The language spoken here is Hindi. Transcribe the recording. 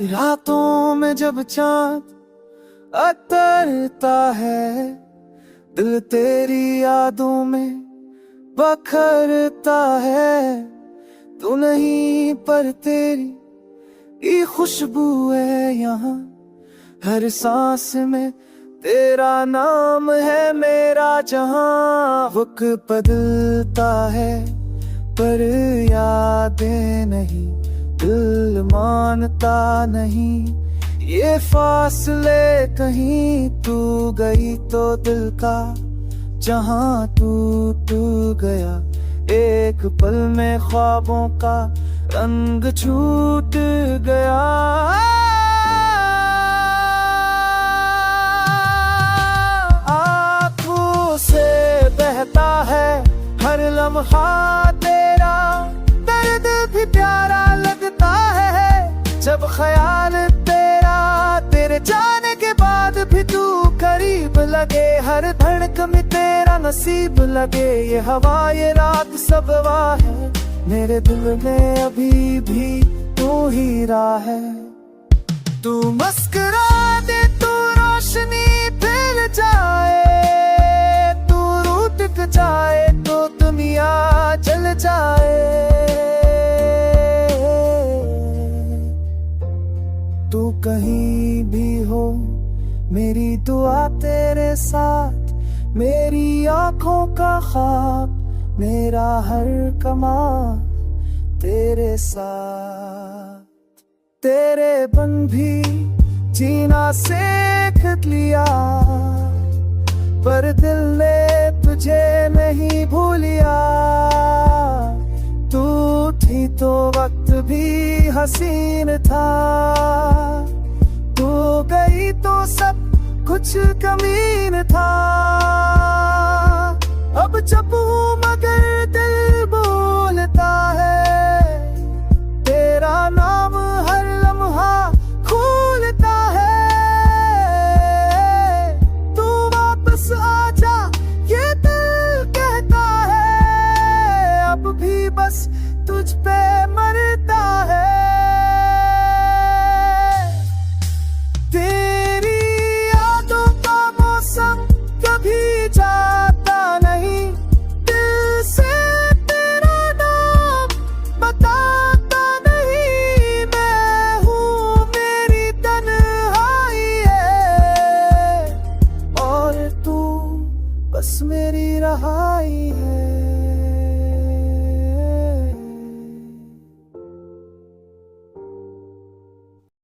रातों में जब चांद अतरता है, दिल तेरी यादों में बखरता है। तू नहीं पर तेरी ये खुशबू है यहाँ, हर सांस में तेरा नाम है मेरा जहां। वक्त बदलता है पर यादें नहीं, दिल मानता नहीं ये फासले कहीं। तू गई तो दिल का जहां टूट गया, एक पल में ख्वाबों का रंग छूट गया। आँखों से बहता है हर लम्हा तेरा, दर्द भी प्यारा लगता है जब ख्याल तेरा। तेरे जाने के बाद भी तू करीब लगे, हर धड़कन में तेरा नसीब लगे। ये हवा ये रात सब वाह है, मेरे दिल में अभी भी तू ही राह है। तू मुस्कुरा दे तू रोशनी फैल जाए, तू रूठ जाए तो दुनिया जल जाए। तू कहीं भी हो मेरी दुआ तेरे साथ, मेरी आंखों का ख्वाब मेरा हर कमा तेरे साथ। तेरे बन भी जीना सीख लिया, पर दिल ने तुझे नहीं भूलिया। तू थी तो वक्त भी हसीन था, तू गई तो सब कुछ कमीन था। अब जब हूँ मगर दिल बोलता है, तेरा नाम हर लम्हा खोलता है। तू वापस आजा ये दिल कहता है, अब भी बस तुझ पे मरता है। तेरी यादों का मौसम कभी जाता नहीं, दिल से तेरा नाम बताता नहीं। मैं हूँ मेरी तन्हाई है, और तू बस मेरी रहाई है।